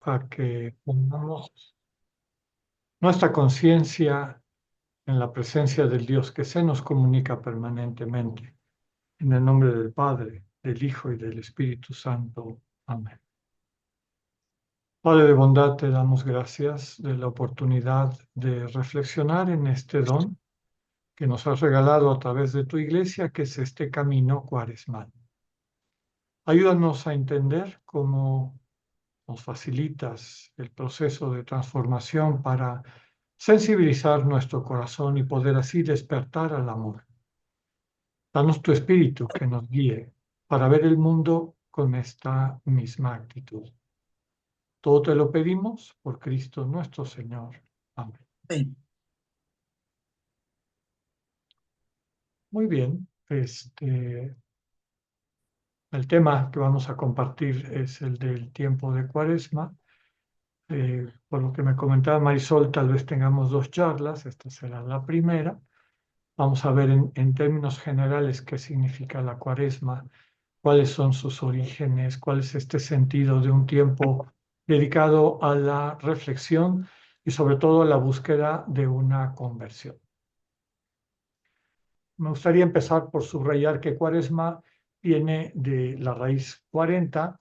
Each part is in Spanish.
a que pongamos nuestra conciencia en la presencia del Dios que se nos comunica permanentemente. En el nombre del Padre, del Hijo y del Espíritu Santo. Amén. Padre de bondad, te damos gracias de la oportunidad de reflexionar en este don que nos has regalado a través de tu iglesia, que es este camino cuaresmal. Ayúdanos a entender cómo nos facilitas el proceso de transformación para sensibilizar nuestro corazón y poder así despertar al amor. Danos tu espíritu que nos guíe para ver el mundo con esta misma actitud. Todo te lo pedimos por Cristo nuestro Señor. Amén. Amén. Muy bien, el tema que vamos a compartir es el del tiempo de Cuaresma. Por lo que me comentaba Marisol, tal vez tengamos dos charlas, esta será la primera. Vamos a ver en términos generales qué significa la Cuaresma, cuáles son sus orígenes, cuál es este sentido de un tiempo dedicado a la reflexión y sobre todo a la búsqueda de una conversión. Me gustaría empezar por subrayar que Cuaresma viene de la raíz 40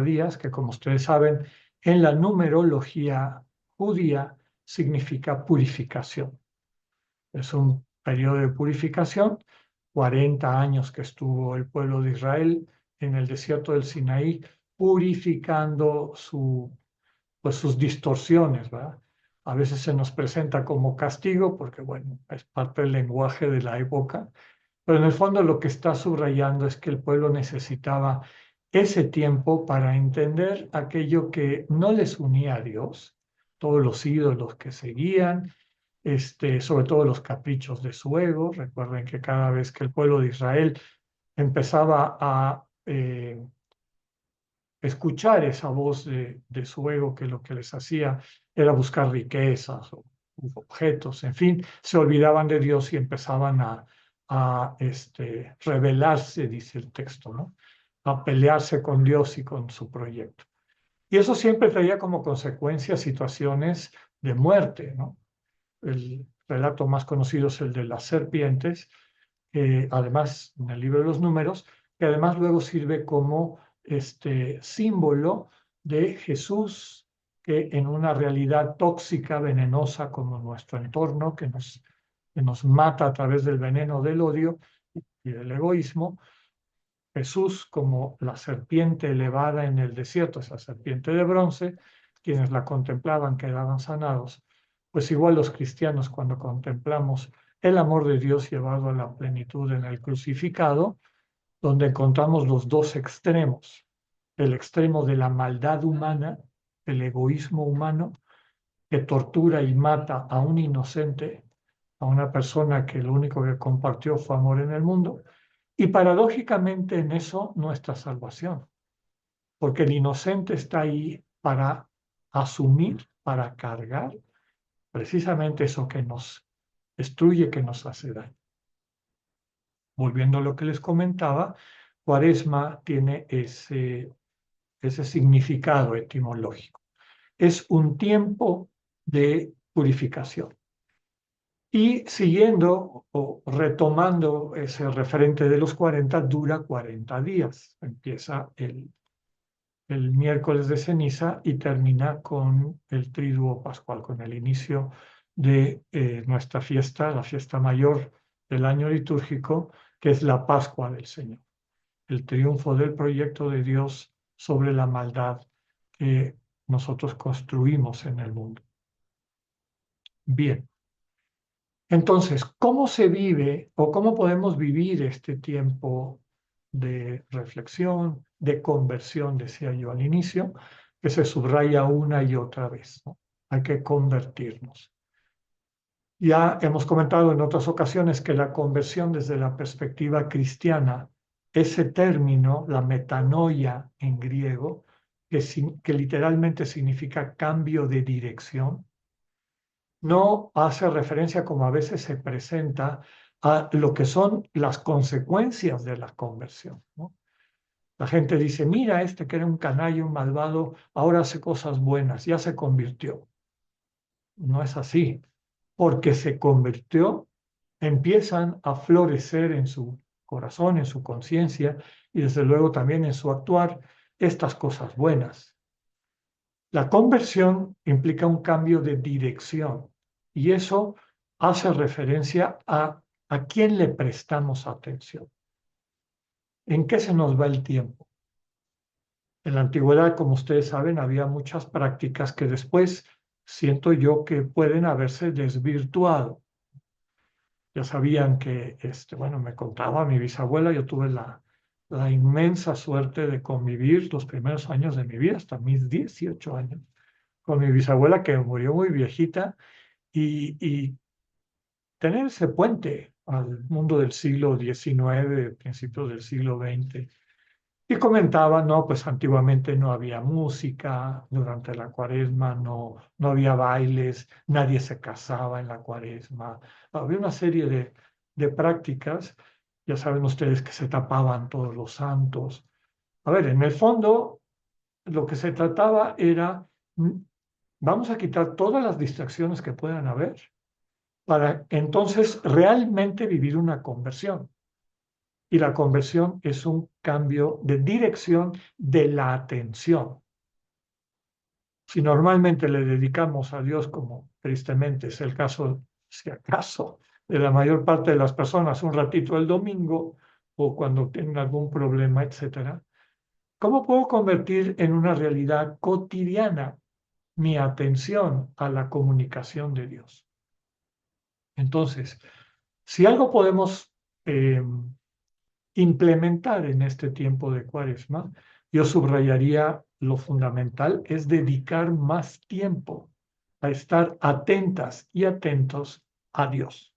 días, que como ustedes saben, en la numerología judía significa purificación. Es un periodo de purificación, 40 años que estuvo el pueblo de Israel en el desierto del Sinaí, purificando sus distorsiones, ¿verdad? A veces se nos presenta como castigo porque, bueno, es parte del lenguaje de la época, pero en el fondo lo que está subrayando es que el pueblo necesitaba ese tiempo para entender aquello que no les unía a Dios, todos los ídolos que seguían, sobre todo los caprichos de su ego. Recuerden que cada vez que el pueblo de Israel empezaba a escuchar esa voz de su ego, que lo que les hacía era buscar riquezas o objetos, en fin, se olvidaban de Dios y empezaban a rebelarse, dice el texto, ¿no? A pelearse con Dios y con su proyecto. Y eso siempre traía como consecuencia situaciones de muerte, ¿no? El relato más conocido es el de las serpientes, además en el libro de los Números, que además luego sirve como símbolo de Jesús, que en una realidad tóxica, venenosa como nuestro entorno, que nos mata a través del veneno del odio y del egoísmo, Jesús como la serpiente elevada en el desierto, esa serpiente de bronce, quienes la contemplaban quedaban sanados. Pues igual los cristianos, cuando contemplamos el amor de Dios llevado a la plenitud en el crucificado, donde encontramos los dos extremos, el extremo de la maldad humana, el egoísmo humano, que tortura y mata a un inocente, a una persona que lo único que compartió fue amor en el mundo, y paradójicamente en eso nuestra salvación, porque el inocente está ahí para asumir, para cargar precisamente eso que nos destruye, que nos hace daño. Volviendo a lo que les comentaba, Cuaresma tiene ese significado etimológico. Es un tiempo de purificación. Y siguiendo o retomando ese referente de los 40, dura 40 días. Empieza el miércoles de ceniza y termina con el triduo pascual, con el inicio de nuestra fiesta, la fiesta mayor del año litúrgico, que es la Pascua del Señor, el triunfo del proyecto de Dios sobre la maldad que nosotros construimos en el mundo. Bien, entonces, ¿cómo se vive o cómo podemos vivir este tiempo de reflexión, de conversión, decía yo al inicio, que se subraya una y otra vez, ¿no? Hay que convertirnos. Ya hemos comentado en otras ocasiones que la conversión desde la perspectiva cristiana, ese término, la metanoia en griego, que literalmente significa cambio de dirección, no hace referencia, como a veces se presenta, a lo que son las consecuencias de la conversión, ¿no? La gente dice, mira, este que era un canalla, un malvado, ahora hace cosas buenas, ya se convirtió. No es así, porque se convirtió, empiezan a florecer en su corazón, en su conciencia y desde luego también en su actuar estas cosas buenas. La conversión implica un cambio de dirección y eso hace referencia a quién le prestamos atención, en qué se nos va el tiempo. En la antigüedad, como ustedes saben, había muchas prácticas que después siento yo que pueden haberse desvirtuado. Ya sabían que, bueno, me contaba mi bisabuela, yo tuve la inmensa suerte de convivir los primeros años de mi vida, hasta mis 18 años, con mi bisabuela que murió muy viejita y tener ese puente al mundo del siglo XIX, principios del siglo XX. Y comentaba, no, pues antiguamente no había música, durante la cuaresma no había bailes, nadie se casaba en la cuaresma, había una serie de prácticas, ya saben ustedes que se tapaban todos los santos. A ver, en el fondo lo que se trataba era, vamos a quitar todas las distracciones que puedan haber para entonces realmente vivir una conversión. Y la conversión es un cambio de dirección de la atención. Si normalmente le dedicamos a Dios, como tristemente es el caso, si acaso, de la mayor parte de las personas, un ratito el domingo o cuando tienen algún problema, etcétera, ¿cómo puedo convertir en una realidad cotidiana mi atención a la comunicación de Dios? Entonces, si algo podemos implementar en este tiempo de Cuaresma, yo subrayaría lo fundamental es dedicar más tiempo a estar atentas y atentos a Dios,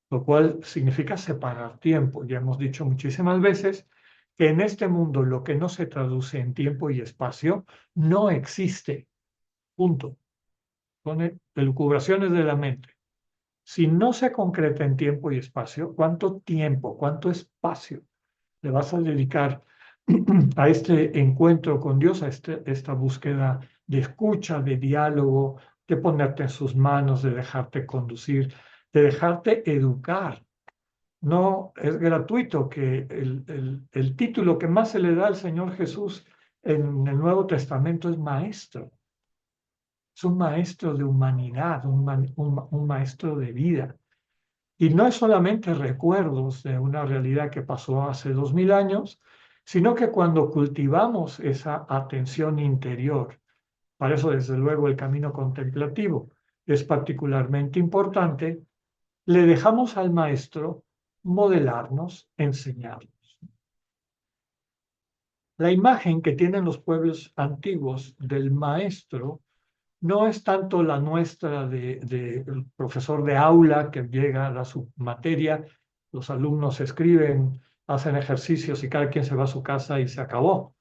lo cual significa separar tiempo. Ya hemos dicho muchísimas veces que en este mundo lo que no se traduce en tiempo y espacio no existe. Punto. Son elucubraciones de la mente. Si no se concreta en tiempo y espacio, ¿cuánto tiempo, cuánto espacio le vas a dedicar a este encuentro con Dios, a esta búsqueda de escucha, de diálogo, de ponerte en sus manos, de dejarte conducir, de dejarte educar? No es gratuito que el título que más se le da al Señor Jesús en el Nuevo Testamento es maestro. Es un maestro de humanidad, un maestro de vida. Y no es solamente recuerdos de una realidad que pasó hace 2000 años, sino que cuando cultivamos esa atención interior, para eso desde luego el camino contemplativo es particularmente importante, le dejamos al maestro modelarnos, enseñarnos. La imagen que tienen los pueblos antiguos del maestro no es tanto la nuestra del profesor de aula que llega a dar su materia, los alumnos escriben, hacen ejercicios y cada quien se va a su casa y se acabó.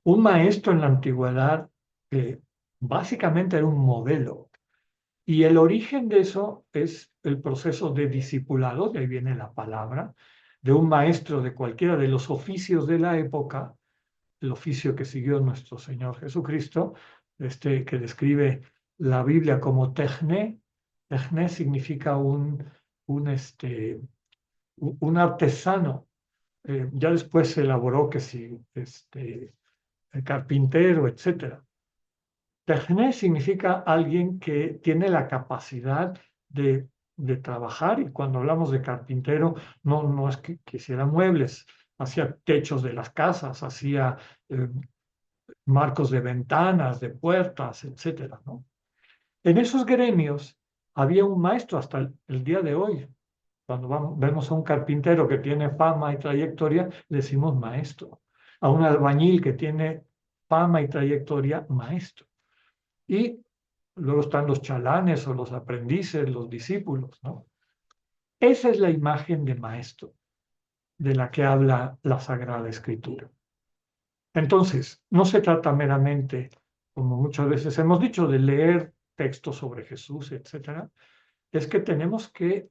Un maestro en la antigüedad básicamente era un modelo y el origen de eso es el proceso de discipulado, de ahí viene la palabra, de un maestro de cualquiera de los oficios de la época, el oficio que siguió nuestro Señor Jesucristo, que describe la Biblia como tejné. Tejné significa un artesano. Ya después se elaboró que si el carpintero, etcétera. Tejné significa alguien que tiene la capacidad de trabajar, y cuando hablamos de carpintero, no es que hiciera muebles, hacía techos de las casas, hacía marcos de ventanas, de puertas, etcétera, ¿no? En esos gremios había un maestro hasta el día de hoy. Cuando vemos a un carpintero que tiene fama y trayectoria, le decimos maestro. A un albañil que tiene fama y trayectoria, maestro. Y luego están los chalanes o los aprendices, los discípulos, ¿no? Esa es la imagen de maestro de la que habla la Sagrada Escritura. Entonces, no se trata meramente, como muchas veces hemos dicho, de leer textos sobre Jesús, etcétera. Es que tenemos que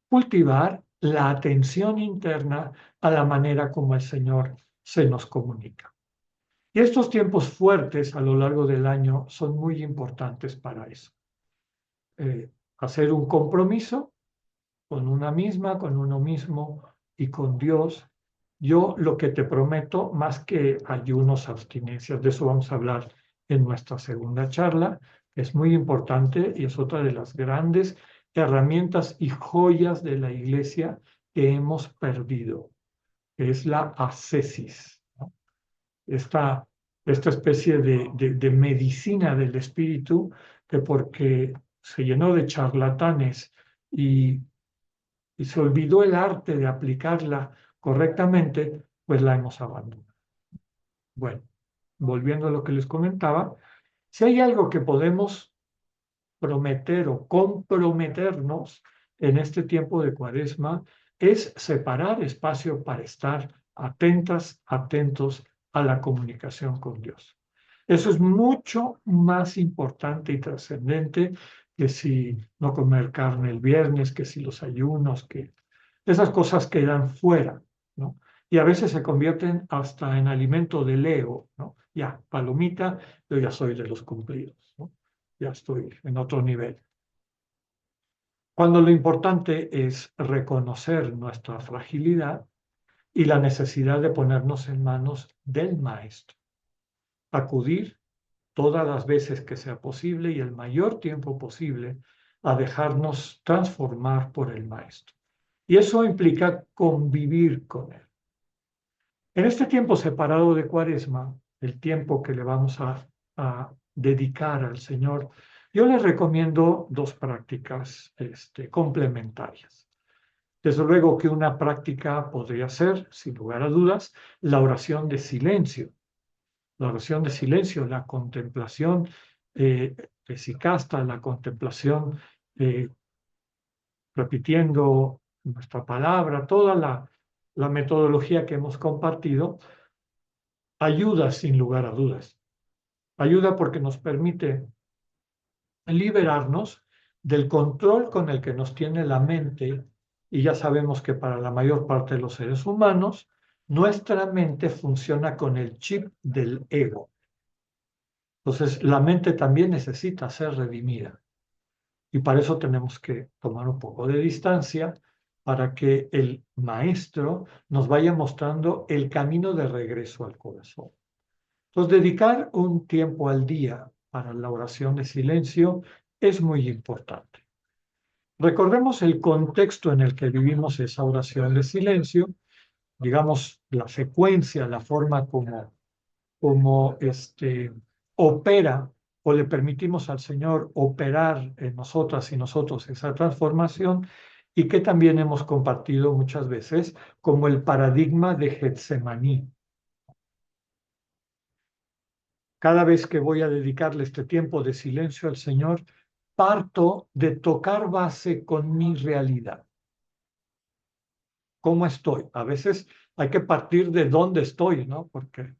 cultivar la atención interna a la manera como el Señor se nos comunica. Y estos tiempos fuertes a lo largo del año son muy importantes para eso. Hacer un compromiso con una misma, con uno mismo y con Dios. Yo lo que te prometo, más que ayunos, abstinencias, de eso vamos a hablar en nuestra segunda charla, es muy importante y es otra de las grandes herramientas y joyas de la iglesia que hemos perdido, que es la ascesis, ¿no? Esta especie de medicina del espíritu que porque se llenó de charlatanes y se olvidó el arte de aplicarla correctamente, pues la hemos abandonado. Bueno, volviendo a lo que les comentaba, si hay algo que podemos prometer o comprometernos en este tiempo de Cuaresma, es separar espacio para estar atentas, atentos a la comunicación con Dios. Eso es mucho más importante y trascendente que si no comer carne el viernes, que si los ayunos, que esas cosas quedan fuera, ¿no? Y a veces se convierten hasta en alimento del ego, ¿no? Ya, palomita, yo ya soy de los cumplidos, ¿no? Ya estoy en otro nivel. Cuando lo importante es reconocer nuestra fragilidad y la necesidad de ponernos en manos del Maestro, acudir todas las veces que sea posible y el mayor tiempo posible a dejarnos transformar por el Maestro. Y eso implica convivir con Él. En este tiempo separado de Cuaresma, el tiempo que le vamos a dedicar al Señor, yo les recomiendo dos prácticas complementarias. Desde luego que una práctica podría ser, sin lugar a dudas, la oración de silencio. La oración de silencio, la contemplación esicasta, la contemplación eh, repitiendo nuestra palabra, toda la metodología que hemos compartido, ayuda sin lugar a dudas. Ayuda porque nos permite liberarnos del control con el que nos tiene la mente, y ya sabemos que para la mayor parte de los seres humanos, nuestra mente funciona con el chip del ego. Entonces, la mente también necesita ser redimida. Y para eso tenemos que tomar un poco de distancia para que el maestro nos vaya mostrando el camino de regreso al corazón. Entonces, dedicar un tiempo al día para la oración de silencio es muy importante. Recordemos el contexto en el que vivimos esa oración de silencio, digamos, la secuencia, la forma como opera o le permitimos al Señor operar en nosotras y nosotros esa transformación, y que también hemos compartido muchas veces como el paradigma de Getsemaní. Cada vez que voy a dedicarle este tiempo de silencio al Señor, parto de tocar base con mi realidad. ¿Cómo estoy? A veces hay que partir de dónde estoy, ¿no? Porque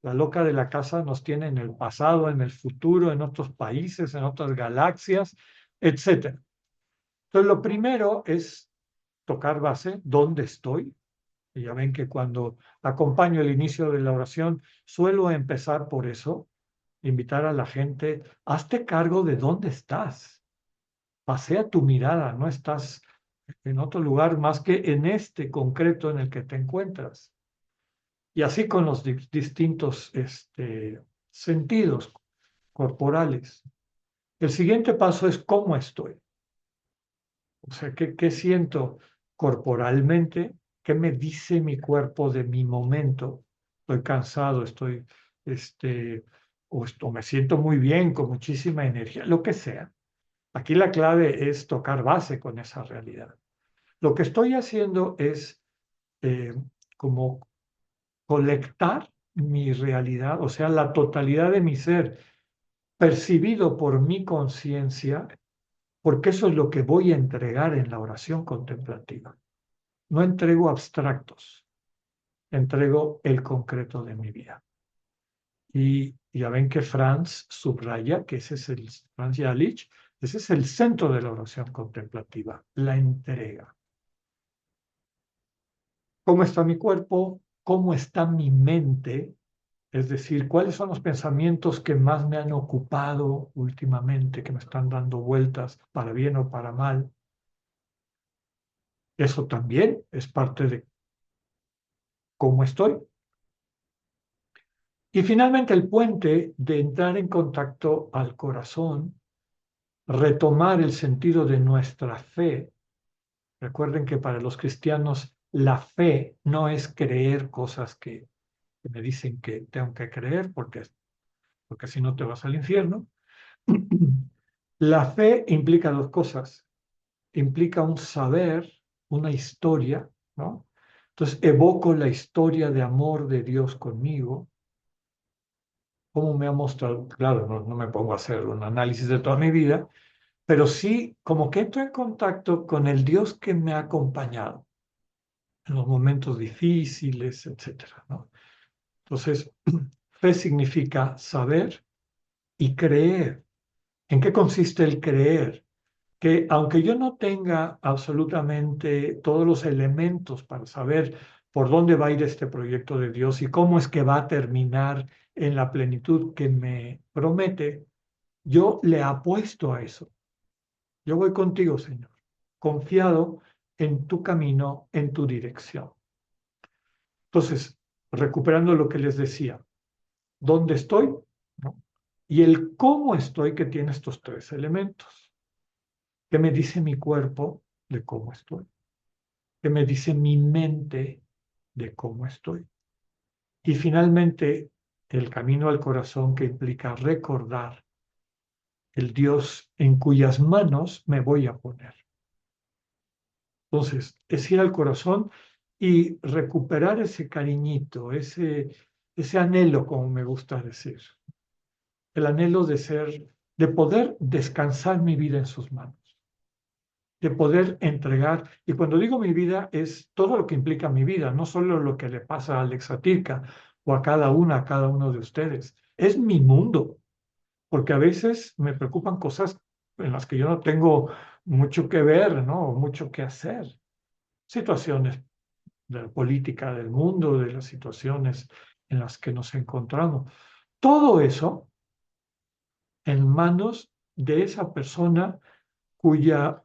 la loca de la casa nos tiene en el pasado, en el futuro, en otros países, en otras galaxias, etcétera. Entonces, lo primero es tocar base, ¿dónde estoy? Y ya ven que cuando acompaño el inicio de la oración, suelo empezar por eso, invitar a la gente, hazte cargo de dónde estás. Pasea tu mirada, no estás en otro lugar más que en este concreto en el que te encuentras. Y así con los distintos sentidos corporales. El siguiente paso es cómo estoy. O sea, ¿qué siento corporalmente? ¿Qué me dice mi cuerpo de mi momento? Estoy cansado, o me siento muy bien, con muchísima energía, lo que sea. Aquí la clave es tocar base con esa realidad. Lo que estoy haciendo es eh, como colectar mi realidad, o sea, la totalidad de mi ser, percibido por mi conciencia, porque eso es lo que voy a entregar en la oración contemplativa. No entrego abstractos, entrego el concreto de mi vida. Y ya ven que Franz subraya que Franz Jalisch, ese es el centro de la oración contemplativa, la entrega. cómo está mi cuerpo, cómo está mi mente, es decir, cuáles son los pensamientos que más me han ocupado últimamente, que me están dando vueltas para bien o para mal. Eso también es parte de cómo estoy. Y finalmente el puente de entrar en contacto al corazón, retomar el sentido de nuestra fe. Recuerden que para los cristianos la fe no es creer cosas que me dicen que tengo que creer porque si no te vas al infierno. La fe implica dos cosas. Implica un saber, una historia, ¿no? Entonces evoco la historia de amor de Dios conmigo, cómo me ha mostrado, claro, no me pongo a hacer un análisis de toda mi vida, pero sí como que entro en contacto con el Dios que me ha acompañado en los momentos difíciles, etcétera, ¿no? Entonces, fe significa saber y creer. ¿En qué consiste el creer? Que aunque yo no tenga absolutamente todos los elementos para saber por dónde va a ir este proyecto de Dios y cómo es que va a terminar en la plenitud que me promete, yo le apuesto a eso. Yo voy contigo, Señor, confiado en tu camino, en tu dirección. Entonces, recuperando lo que les decía, ¿dónde estoy? ¿No? Y el cómo estoy, que tiene estos tres elementos. ¿Qué me dice mi cuerpo de cómo estoy? ¿Qué me dice mi mente de cómo estoy? Y finalmente, el camino al corazón, que implica recordar el Dios en cuyas manos me voy a poner. Entonces, es ir al corazón y recuperar ese cariñito, ese anhelo, como me gusta decir, el anhelo de ser, de poder descansar mi vida en sus manos, de poder entregar. Y cuando digo mi vida, es todo lo que implica mi vida, no solo lo que le pasa a Alex Atirca o a cada una, a cada uno de ustedes. Es mi mundo, porque a veces me preocupan cosas en las que yo no tengo mucho que ver, ¿no? O mucho que hacer. Situaciones de la política del mundo, de las situaciones en las que nos encontramos. Todo eso en manos de esa persona cuya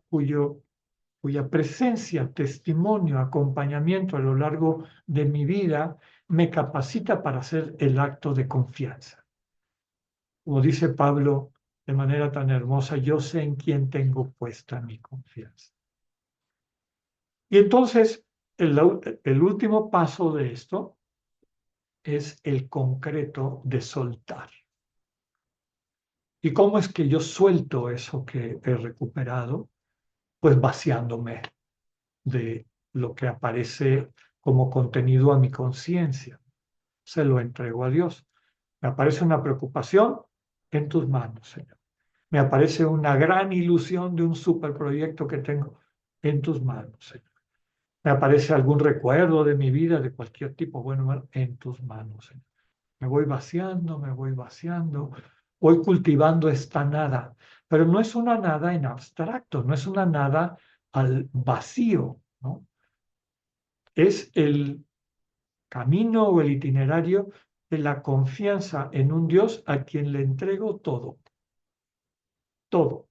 presencia, testimonio, acompañamiento a lo largo de mi vida me capacita para hacer el acto de confianza. Como dice Pablo de manera tan hermosa, yo sé en quién tengo puesta mi confianza. Y entonces, el último paso de esto es el concreto de soltar. ¿Y cómo es que yo suelto eso que he recuperado? Pues vaciándome de lo que aparece como contenido a mi conciencia. Se lo entrego a Dios. Me aparece una preocupación en tus manos, Señor. Me aparece una gran ilusión de un superproyecto que tengo en tus manos, Señor. Me aparece algún recuerdo de mi vida de cualquier tipo, bueno, bueno, en tus manos, Señor. Me voy vaciando, voy cultivando esta nada, pero no es una nada en abstracto, no es una nada al vacío, ¿no? Es el camino o el itinerario de la confianza en un Dios a quien le entrego todo, todo.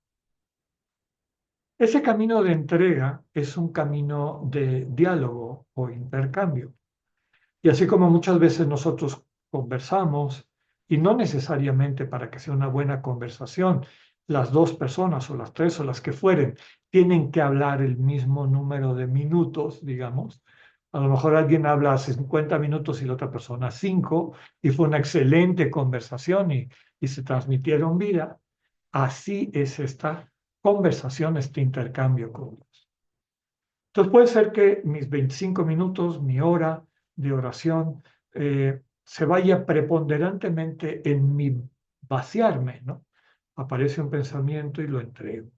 Ese camino de entrega es un camino de diálogo o intercambio. Y así como muchas veces nosotros conversamos, y no necesariamente para que sea una buena conversación, las dos personas o las tres o las que fueren tienen que hablar el mismo número de minutos, digamos. A lo mejor alguien habla 50 minutos y la otra persona 5, y fue una excelente conversación y se transmitieron vida. Así es esta conversación, este intercambio con Dios. Entonces puede ser que mis 25 minutos, mi hora de oración, se vaya preponderantemente en mi vaciarme, ¿no? Aparece un pensamiento y lo entrego.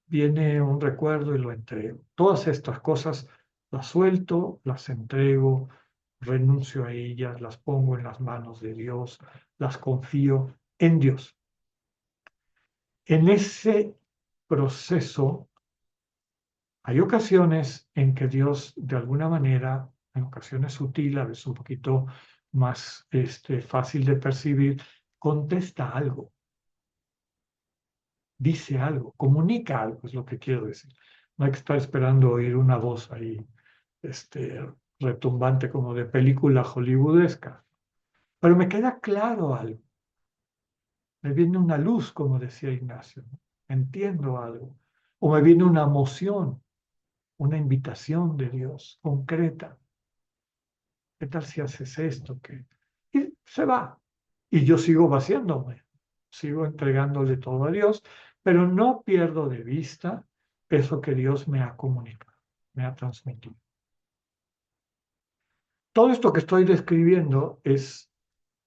Viene un recuerdo y lo entrego. Todas estas cosas las suelto, las entrego, renuncio a ellas, las pongo en las manos de Dios, las confío en Dios. En ese proceso hay ocasiones en que Dios de alguna manera en ocasiones sutil, a veces un poquito más fácil de percibir, contesta algo, dice algo, comunica algo, es lo que quiero decir. No hay que estar esperando oír una voz ahí, retumbante como de película hollywoodesca. Pero me queda claro algo. Me viene una luz, como decía Ignacio, ¿no? Entiendo algo. O me viene una emoción, una invitación de Dios concreta. ¿Qué tal si haces esto? Y se va. Y yo sigo vaciándome, sigo entregándole todo a Dios, pero no pierdo de vista eso que Dios me ha comunicado, me ha transmitido. Todo esto que estoy describiendo es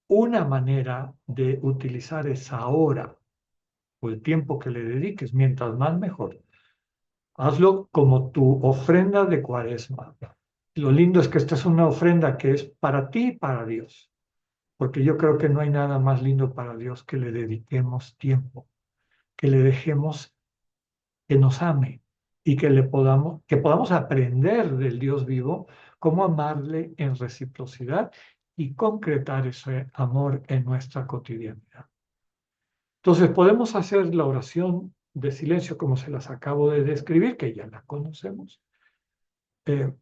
una manera de utilizar esa hora o el tiempo que le dediques, mientras más mejor. Hazlo como tu ofrenda de Cuaresma. Lo lindo es que esta es una ofrenda que es para ti y para Dios, porque yo creo que no hay nada más lindo para Dios que le dediquemos tiempo, que le dejemos que nos ame y que podamos aprender del Dios vivo cómo amarle en reciprocidad y concretar ese amor en nuestra cotidianidad. Entonces podemos hacer la oración de silencio como se las acabo de describir, que ya la conocemos. Eh,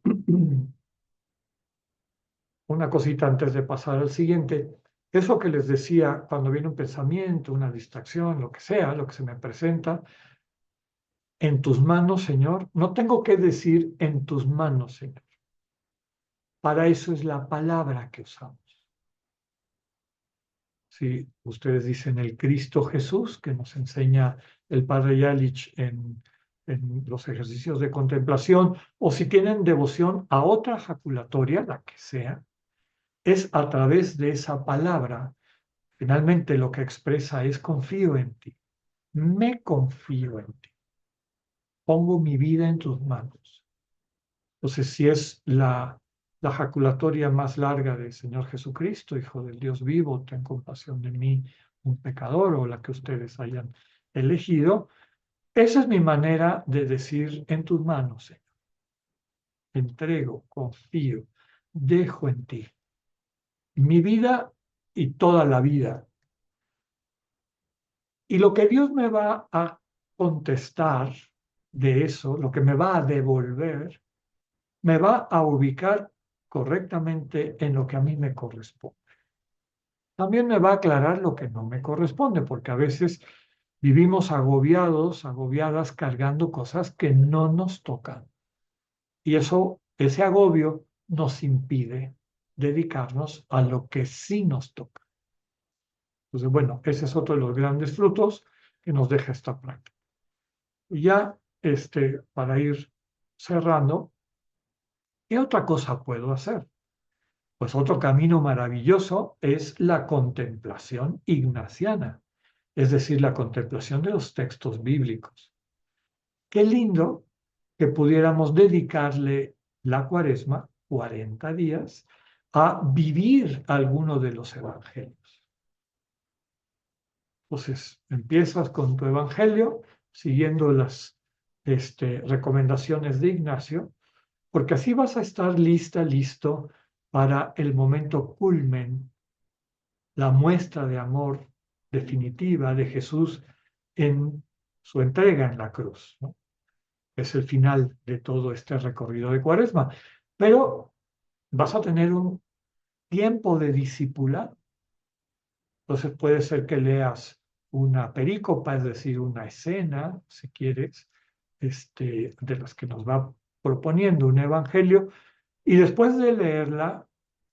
una cosita antes de pasar al siguiente. Eso que les decía, cuando viene un pensamiento, una distracción, lo que sea, lo que se me presenta, en tus manos, Señor. No tengo que decir en tus manos, Señor. Para eso es la palabra que usamos. Si ustedes dicen el Cristo Jesús, que nos enseña el Padre Yalich en los ejercicios de contemplación, o si tienen devoción a otra jaculatoria, la que sea, es a través de esa palabra. Finalmente lo que expresa es confío en ti, me confío en ti, pongo mi vida en tus manos. Entonces, si es la jaculatoria más larga del Señor Jesucristo, Hijo del Dios vivo, ten compasión de mí, un pecador, o la que ustedes hayan elegido, esa es mi manera de decir en tus manos, Señor. Entrego, confío, dejo en ti mi vida y toda la vida. Y lo que Dios me va a contestar de eso, lo que me va a devolver, me va a ubicar correctamente en lo que a mí me corresponde. También me va a aclarar lo que no me corresponde, porque a veces vivimos agobiados, agobiadas, cargando cosas que no nos tocan. Y ese agobio nos impide dedicarnos a lo que sí nos toca. Entonces, bueno, ese es otro de los grandes frutos que nos deja esta práctica. Y ya, para ir cerrando, ¿qué otra cosa puedo hacer? Pues otro camino maravilloso es la contemplación ignaciana, es decir, la contemplación de los textos bíblicos. Qué lindo que pudiéramos dedicarle la Cuaresma, 40 días, a vivir alguno de los evangelios. Entonces, empiezas con tu evangelio, siguiendo las recomendaciones de Ignacio, porque así vas a estar listo para el momento culmen, la muestra de amor definitiva de Jesús en su entrega en la cruz, ¿no? Es el final de todo este recorrido de Cuaresma. Pero vas a tener un tiempo de discipulado. Entonces puede ser que leas una perícopa, es decir, una escena, si quieres, de las que nos va proponiendo un evangelio, y después de leerla,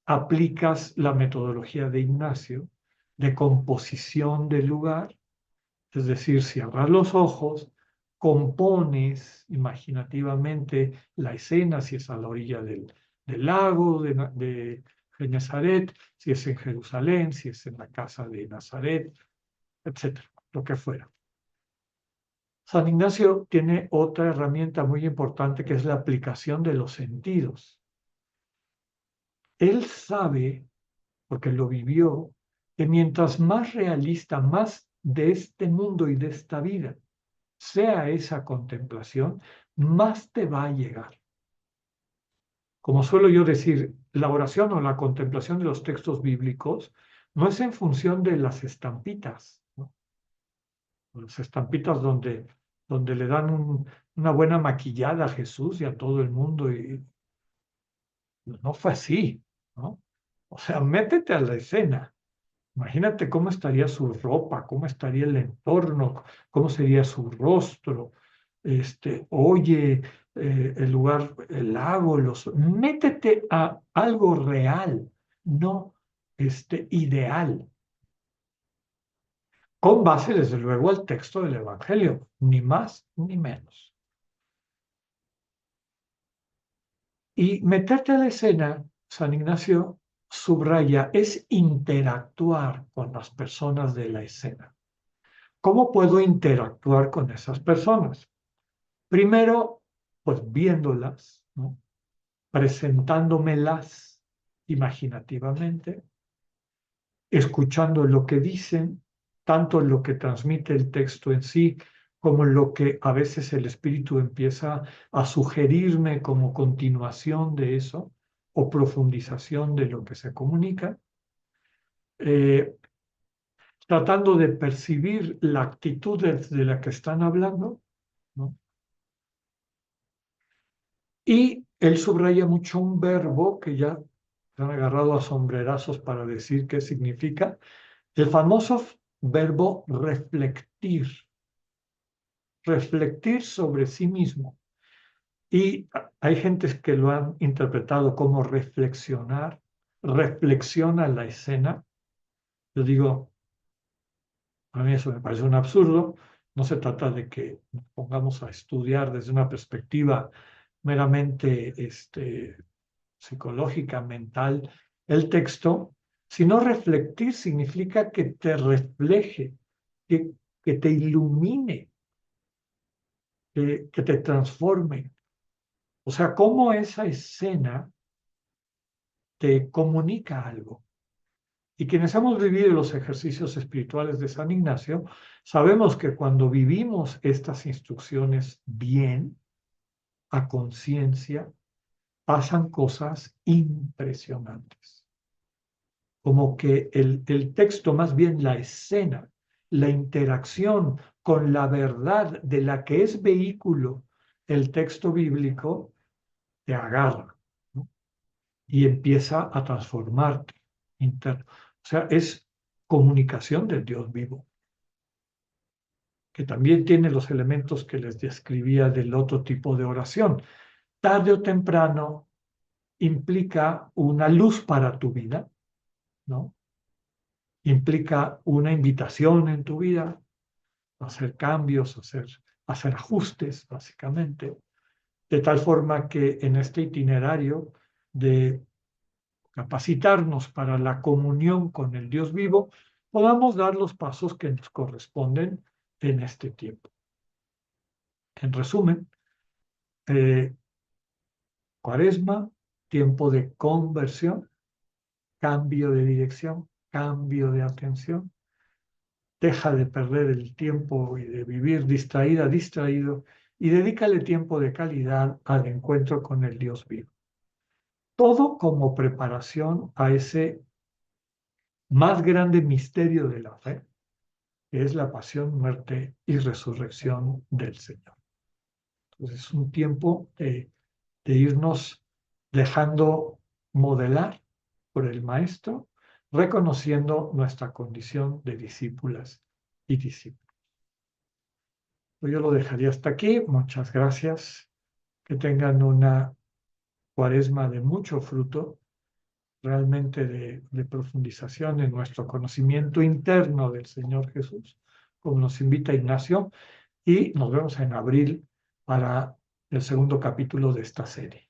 aplicas la metodología de Ignacio de composición del lugar, es decir, cierras los ojos, compones imaginativamente la escena, si es a la orilla del lago de Genezaret, si es en Jerusalén, si es en la casa de Nazaret, etcétera, lo que fuera. San Ignacio tiene otra herramienta muy importante que es la aplicación de los sentidos. Él sabe, porque lo vivió, que mientras más realista, más de este mundo y de esta vida sea esa contemplación, más te va a llegar. como suelo yo decir, la oración o la contemplación de los textos bíblicos no es en función de las estampitas, ¿no? Las estampitas donde le dan una buena maquillada a Jesús y a todo el mundo, y no fue así, ¿no? O sea, métete a la escena. Imagínate cómo estaría su ropa, cómo estaría el entorno, cómo sería su rostro. Oye, el lugar, el lago, métete a algo real, no ideal, con base, desde luego, al texto del Evangelio, ni más ni menos. Y meterte a la escena, San Ignacio subraya, es interactuar con las personas de la escena. ¿Cómo puedo interactuar con esas personas? Primero, pues viéndolas, ¿no? Presentándomelas imaginativamente, escuchando lo que dicen, tanto lo que transmite el texto en sí, como lo que a veces el espíritu empieza a sugerirme como continuación de eso o profundización de lo que se comunica, eh, tratando de percibir la actitud de la que están hablando, ¿no? Y él subraya mucho un verbo que ya se han agarrado a sombrerazos para decir qué significa, el famoso verbo reflectir, reflectir sobre sí mismo. Y hay gente que lo han interpretado como reflexionar, reflexiona la escena. Yo digo, a mí eso me parece un absurdo. No se trata de que nos pongamos a estudiar desde una perspectiva meramente psicológica, mental, el texto, sino reflectir significa que te refleje, que te ilumine, que te transforme. O sea, cómo esa escena te comunica algo. Y quienes hemos vivido los ejercicios espirituales de San Ignacio, sabemos que cuando vivimos estas instrucciones bien, a conciencia, pasan cosas impresionantes. Como que el texto, más bien la escena, la interacción con la verdad de la que es vehículo el texto bíblico, te agarra, ¿no? Y empieza a transformarte interno. O sea, es comunicación del Dios vivo, que también tiene los elementos que les describía del otro tipo de oración. Tarde o temprano implica una luz para tu vida, ¿no? Implica una invitación en tu vida, hacer cambios, hacer ajustes, básicamente, de tal forma que en este itinerario de capacitarnos para la comunión con el Dios vivo, podamos dar los pasos que nos corresponden en este tiempo. En resumen, Cuaresma, tiempo de conversión, cambio de dirección, cambio de atención. Deja de perder el tiempo y de vivir distraída, distraído, y dedícale tiempo de calidad al encuentro con el Dios vivo. Todo como preparación a ese más grande misterio de la fe, que es la pasión, muerte y resurrección del Señor. Entonces es un tiempo de irnos dejando modelar por el Maestro, reconociendo nuestra condición de discípulas y discípulos. Yo lo dejaría hasta aquí. Muchas gracias. Que tengan una Cuaresma de mucho fruto, realmente de profundización en nuestro conocimiento interno del Señor Jesús, como nos invita Ignacio, y nos vemos en abril para el segundo capítulo de esta serie.